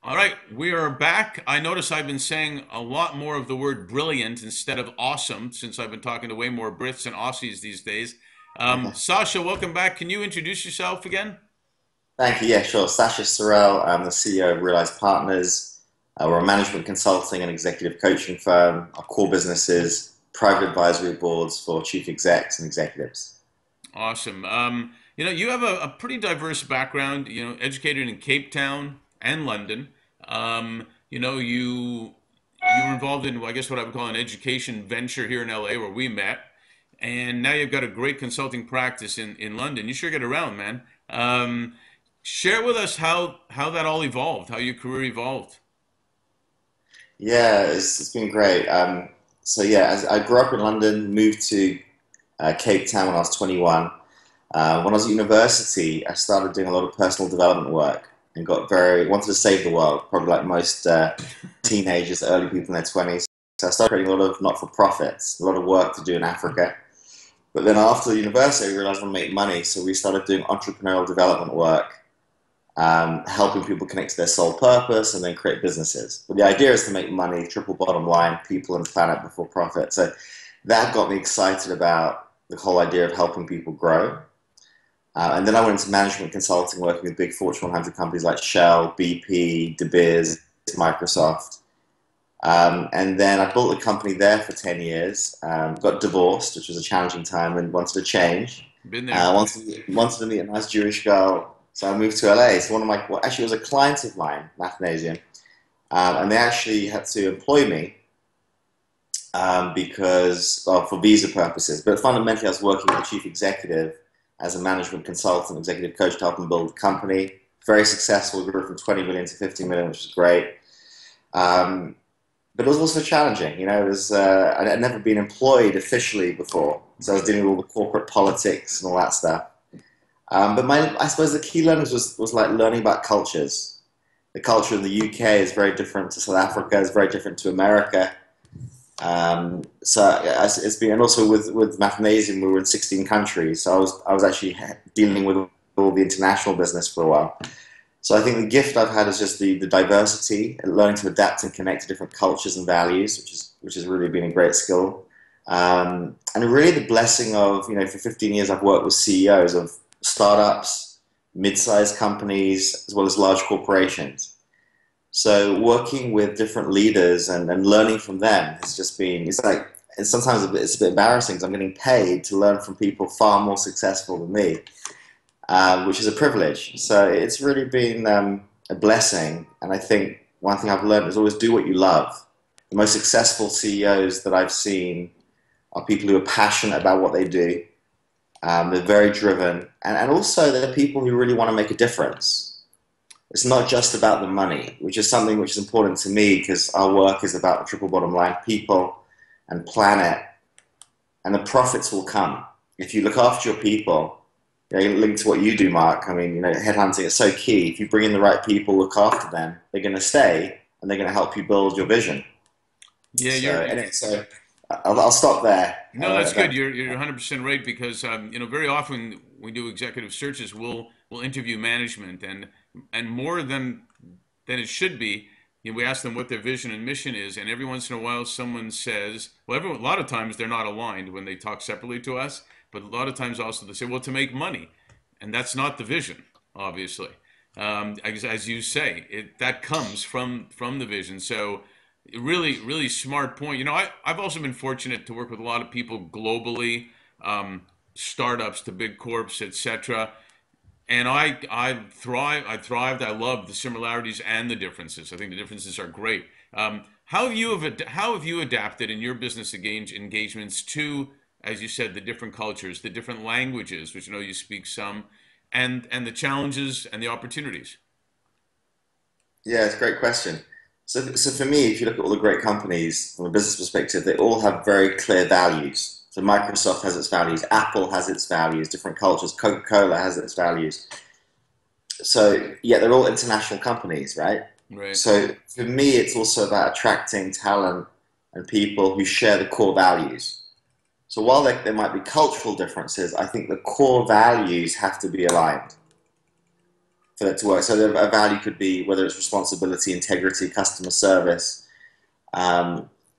All right, we are back. I notice I've been saying a lot more of the word brilliant instead of awesome since I've been talking to way more Brits and Aussies these days. Sasha, welcome back. Can you introduce yourself again? Thank you. Yeah, sure. Sacha Sorrell. I'm the CEO of Realize Partners. We're a management consulting and executive coaching firm. Our core business is private advisory boards for chief execs and executives. Awesome. You have a pretty diverse background, educated in Cape Town and London. You were involved in, I guess, what I would call an education venture here in LA where we met. And now you've got a great consulting practice in London. You sure get around, man. Share with us how that all evolved, how your career evolved. Yeah, it's been great. I grew up in London, moved to Cape Town when I was 21. When I was at university, I started doing a lot of personal development work and wanted to save the world, probably like most teenagers, early people in their 20s. So I started creating a lot of not-for-profits, a lot of work to do in Africa. But then after university, I realized I want to make money, so we started doing entrepreneurial development work, helping people connect to their sole purpose and then create businesses. But the idea is to make money, triple bottom line, people and planet before profit. So that got me excited about the whole idea of helping people grow. And then I went into management consulting, working with big Fortune 100 companies like Shell, BP, De Beers, Microsoft. And then I built a company there for 10 years, got divorced, which was a challenging time, and wanted to change. Been there. Wanted to meet a nice Jewish girl, so I moved to LA. So well, actually, it was a client of mine, Mathnasium, and they actually had to employ me for visa purposes. But fundamentally, I was working with the chief executive as a management consultant, executive coach to help him build the company. Very successful, grew from 20 million to 50 million, which is great. Um, but it was also challenging. I'd never been employed officially before, so I was dealing with all the corporate politics and all that stuff. I suppose the key learnings was like learning about cultures. The culture in the UK is very different to South Africa, is very different to America. It's been, and also with Mathnasium, we were in 16 countries, so I was actually dealing with all the international business for a while. So I think the gift I've had is just the diversity and learning to adapt and connect to different cultures and values, which has really been a great skill. And really the blessing of, for 15 years I've worked with CEOs of startups, mid-sized companies, as well as large corporations. So working with different leaders and learning from them has just been, and sometimes it's a bit embarrassing because I'm getting paid to learn from people far more successful than me, which is a privilege. So it's really been a blessing. And I think one thing I've learned is always do what you love. The most successful CEOs that I've seen are people who are passionate about what they do. They're very driven. And also they're people who really want to make a difference. It's not just about the money, which is something which is important to me because our work is about the triple bottom line, people and planet, and the profits will come. If you look after your people, linked to what you do, Mark, I mean, headhunting is so key. If you bring in the right people, look after them, they're going to stay and they're going to help you build your vision. Yeah, So, you're anyway, so I'll stop there. No, that's good. You're 100% right because very often when we do executive searches, we'll interview management and more than it should be. We ask them what their vision and mission is, and every once in a while, someone says, a lot of times they're not aligned when they talk separately to us, but a lot of times also they say, well, to make money, and that's not the vision, obviously. As you say, that comes from the vision. So really, really smart point. I've also been fortunate to work with a lot of people globally, startups to big corps, etc. And I thrived. I love the similarities and the differences. I think the differences are great. How have you adapted in your business engagements to, as you said, the different cultures, the different languages, which I know you speak some, and the challenges and the opportunities? Yeah, it's a great question. So for me, if you look at all the great companies from a business perspective, they all have very clear values. So Microsoft has its values, Apple has its values, different cultures, Coca-Cola has its values. So yeah, they're all international companies, right? Right. So for me, it's also about attracting talent and people who share the core values. So while there might be cultural differences, I think the core values have to be aligned. for it to work. So a value could be whether it's responsibility, integrity, customer service.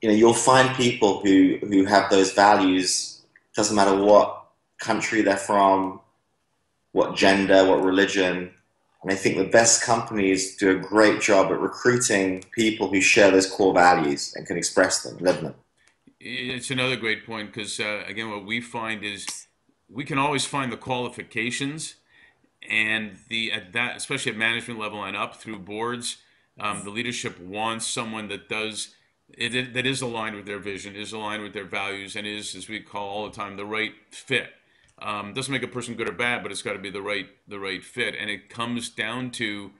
You'll find people who have those values. Doesn't matter what country they're from, what gender, what religion. And I think the best companies do a great job at recruiting people who share those core values and can express them, live them. It's another great point because, again, what we find is we can always find the qualifications and at that, especially at management level and up through boards, the leadership wants someone that does that is aligned with their vision, is aligned with their values, and is, as we call all the time, the right fit. Doesn't make a person good or bad, but it's got to be the right fit, and it comes down to,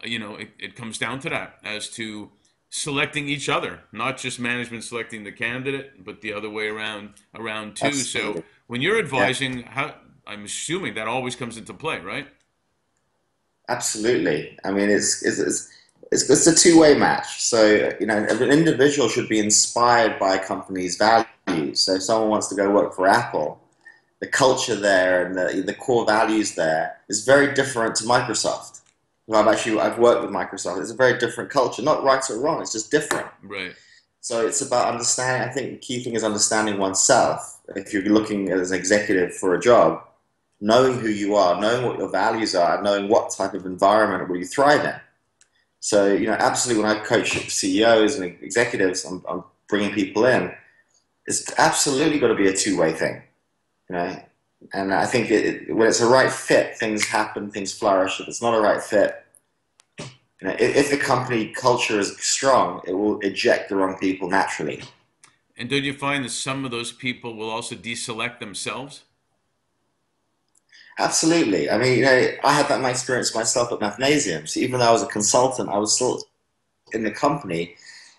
it comes down to that as to selecting each other, not just management selecting the candidate, but the other way around too. So Absolutely. when you're Yeah. advising, I'm assuming that always comes into play, right? Absolutely. I mean, it's a two-way match. So, an individual should be inspired by a company's values. So if someone wants to go work for Apple, the culture there and the core values there is very different to Microsoft. I've worked with Microsoft. It's a very different culture. Not right or wrong, it's just different. Right. So it's about understanding. I think the key thing is understanding oneself. If you're looking as an executive for a job, knowing who you are, knowing what your values are, and knowing what type of environment will you thrive in. So, absolutely, when I coach CEOs and executives, I'm bringing people in. It's absolutely got to be a two-way thing, you know. And I think when it's a right fit, things happen, things flourish. If it's not a right fit, if the company culture is strong, it will eject the wrong people naturally. And don't you find that some of those people will also deselect themselves? Absolutely. I mean, I had that in my experience myself at Mathnasium. So even though I was a consultant, I was still in the company,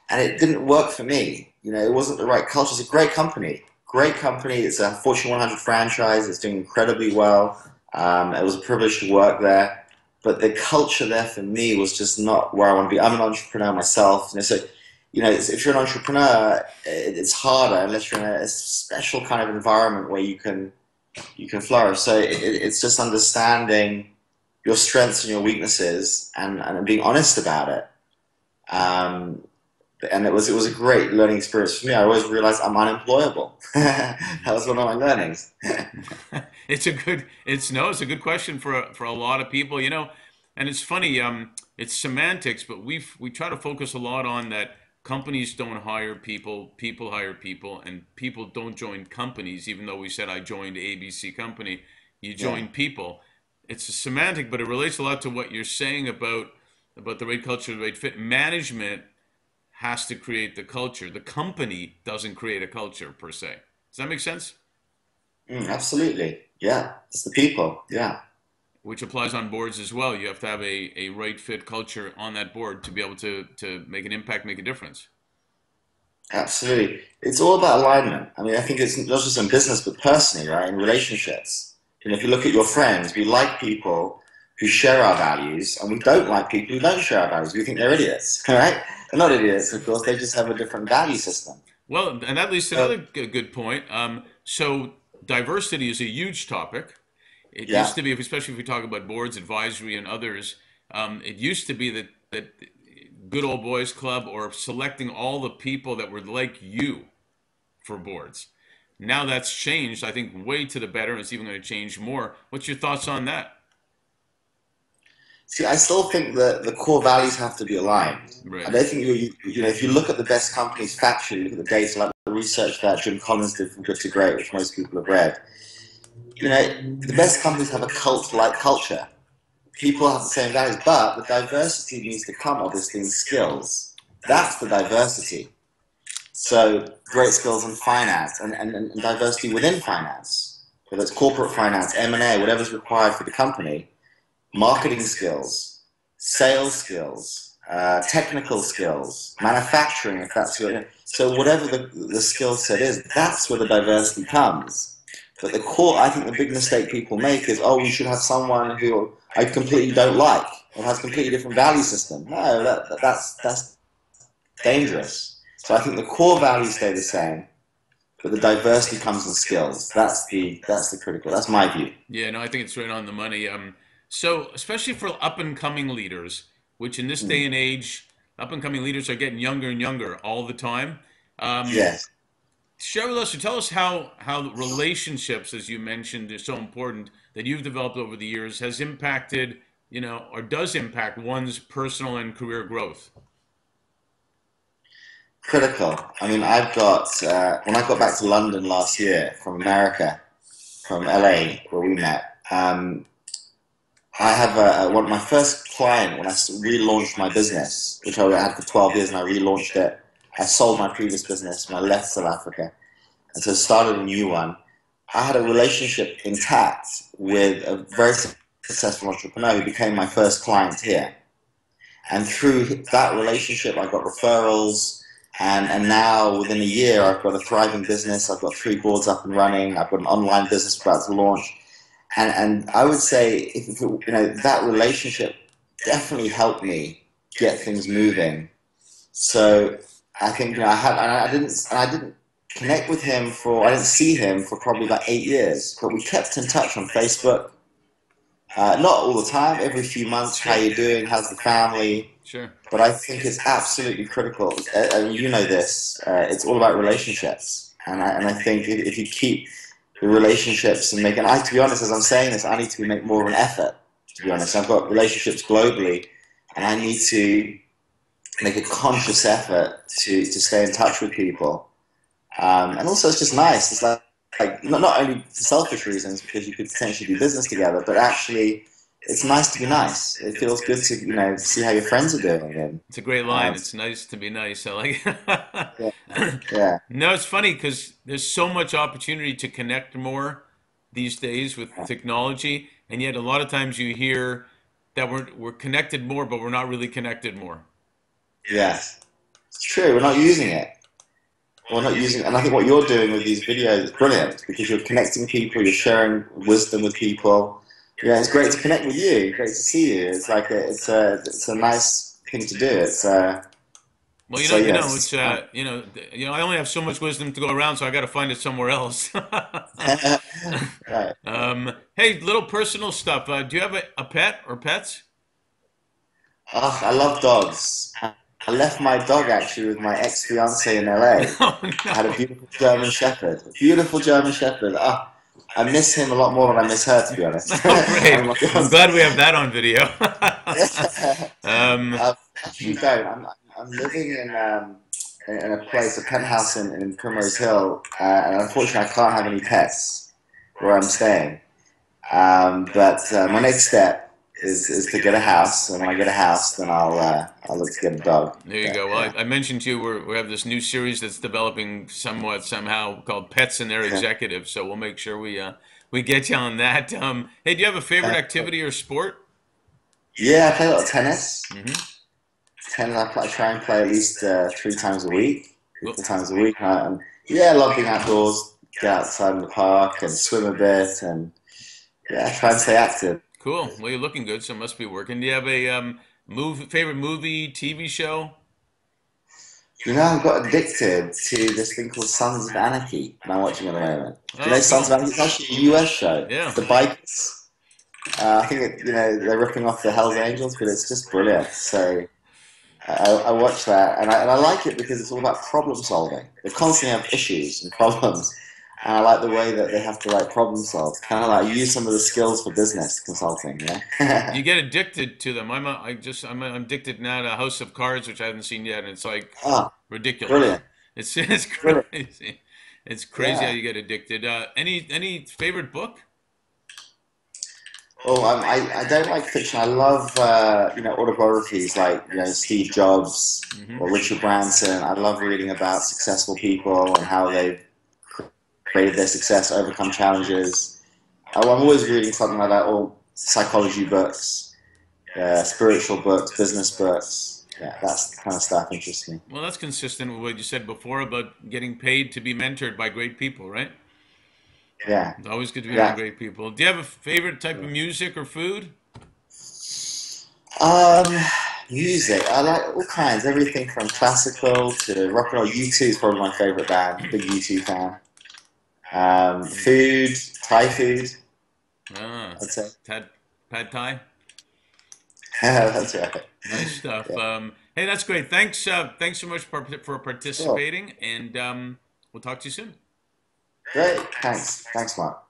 and it didn't work for me. It wasn't the right culture. It's a great company. Great company. It's a Fortune 100 franchise. It's doing incredibly well. It was a privilege to work there. But the culture there for me was just not where I want to be. I'm an entrepreneur myself. So, if you're an entrepreneur, it's harder unless you're in a special kind of environment where you can flourish. So it's just understanding your strengths and your weaknesses and being honest about it. Um, and it was a great learning experience for me. I always realized I'm unemployable. That was one of my learnings. It's a good question for a lot of people, and it's funny, it's semantics, but we try to focus a lot on that companies don't hire people, people hire people, and people don't join companies, even though we said I joined ABC company, you Yeah, join people. It's a semantic, but it relates a lot to what you're saying about the right culture, the right fit. Management has to create the culture. The company doesn't create a culture per se. Does that make sense? absolutely. Yeah, it's the people. Yeah. Which applies on boards as well. You have to have a right fit culture on that board to be able to make an impact, make a difference. Absolutely. It's all about alignment. I mean, I think it's not just in business, but personally, right? In relationships. If you look at your friends, we like people who share our values, and we don't like people who don't share our values. We think they're idiots, right? They're not idiots, of course. They just have a different value system. Well, and that leads to So, another good point. So diversity is a huge topic. It used yeah, to be, especially if we talk about boards, advisory, and others, it used to be that good old boys club or selecting all the people that were like you for boards. Now that's changed, I think, way to the better, and it's even going to change more. What's your thoughts on that? see, I still think that the core values have to be aligned. I Right. don't think if you look at the best companies factually, look at the data, like the research that Jim Collins did from Good to Great, which most people have read. The best companies have a cult-like culture. People have the same values, but the diversity needs to come, obviously, in skills. That's the diversity. So, great skills in finance and diversity within finance, whether it's corporate finance, M&A, whatever's required for the company, marketing skills, sales skills, technical skills, manufacturing, if that's your. So, whatever the skill set is, that's where the diversity comes. But the core, I think the big mistake people make is, oh, we should have someone who I completely don't like or has a completely different value system. No, that's dangerous. So I think the core values stay the same, but the diversity comes in skills. That's the critical. That's my view. Yeah, no, I think it's right on the money. So, especially for up and coming leaders, which in this Mm. day and age, up and coming leaders are getting younger and younger all the time. Um, Yes, share with us or tell us how relationships, as you mentioned, is so important that you've developed over the years has impacted, or does impact one's personal and career growth. critical. I mean, I've got when I got back to London last year from America, from LA, where we met. I have one of my first client when I relaunched my business, which I had for 12 years, and I relaunched it. I sold my previous business when I left South Africa, and so started a new one. I had a relationship intact with a very successful entrepreneur who became my first client here. And through that relationship, I got referrals. And now, within a year, I've got a thriving business. I've got 3 boards up and running. I've got an online business about to launch. And I would say, that relationship definitely helped me get things moving. So I think I didn't connect with him I didn't see him for probably about 8 years, but we kept in touch on Facebook. Not all the time, every few months, how Sure, you doing, how's the family? sure. But I think it's absolutely critical. And you know this, it's all about relationships. And I think if you keep the relationships and to be honest, as I'm saying this, I need to make more of an effort, to be honest. I've got relationships globally, and I need to make a conscious effort to stay in touch with people. And also, it's just nice. It's like not only for selfish reasons, because you could potentially do business together, but actually, it's nice to be nice. It feels good to see how your friends are doing. And It's a great line. um, It's nice to be nice. I like yeah, it. yeah, No, it's funny because there's so much opportunity to connect more these days with technology, and yet a lot of times you hear that we're connected more, but we're not really connected more. yes, it's true. We're not using it. We're not using it. And I think what you're doing with these videos is brilliant because you're connecting people, you're sharing wisdom with people. Yeah, it's great to connect with you. Great to see you. It's like it's a nice thing to do. Well, So it's yes. I only have so much wisdom to go around, so I got to find it somewhere else. Right. Hey, little personal stuff. Do you have a pet or pets? Oh, I love dogs. I left my dog actually with my ex-fiance in LA. Oh I had a no! beautiful German Shepherd. A beautiful German Shepherd. Ah, I miss him a lot more than I miss her, to be honest. Oh, I'm great! not I'm glad we have that on video. um, actually don't. I'm living in a place, a penthouse in Primrose Hill, and unfortunately I can't have any pets where I'm staying. But my next step is to get a house, and when I get a house, then I'll look to get a dog. there you But go. Well, I mentioned to you we have this new series that's developing somewhat somehow called Pets and Their yeah. Executives. So we'll make sure we get you on that. Hey, do you have a favorite activity or sport? Yeah, I play a lot of tennis. Hmm. Tennis, I try and play at least 3 times a week, three, Well, 4 times a week. And yeah, I love being outdoors, get outside in the park and swim a bit, and yeah, try and stay active. cool. Well, you're looking good, so it must be working. Do you have a favorite movie, TV show? I've got addicted to this thing called Sons of Anarchy that I'm watching at the moment. Do you Oh, know Sons cool. of Anarchy? It's actually a US show. Yeah. It's the bikers. I think they're ripping off the Hells Angels, but it's just brilliant. So I watch that, and I like it because it's all about problem solving. They constantly have issues and problems, and I like the way that they have to like problem solve. Kind of like use some of the skills for business consulting. You Yeah. get addicted to them. I'm addicted now to House of Cards, which I haven't seen yet, and it's like Ah, ridiculous. brilliant. It's Brilliant. crazy. It's crazy how Yeah. you get addicted. Any favorite book? Oh, I don't like fiction. I love autobiographies like Steve Jobs Hmm. or Richard Branson. I love reading about successful people and how they've created their success, overcome challenges. I'm always reading something like that, or psychology books, spiritual books, business books. Yeah, that's the kind of stuff interests me. Well, that's consistent with what you said before about getting paid to be mentored by great people, right? Yeah, It's always good to be around yeah. great people. Do you have a favorite type of music or food? Um, Music. I like all kinds, everything from classical to rock and roll. U2 is probably my favorite band. Big U2 fan. Food, Thai food, Ah, I'd say. Ted. Pad Thai. That's right. Nice stuff. Yeah, Hey, that's great. Thanks so much for sure. participating, and we'll talk to you soon. Great. Thanks. Thanks, Mark.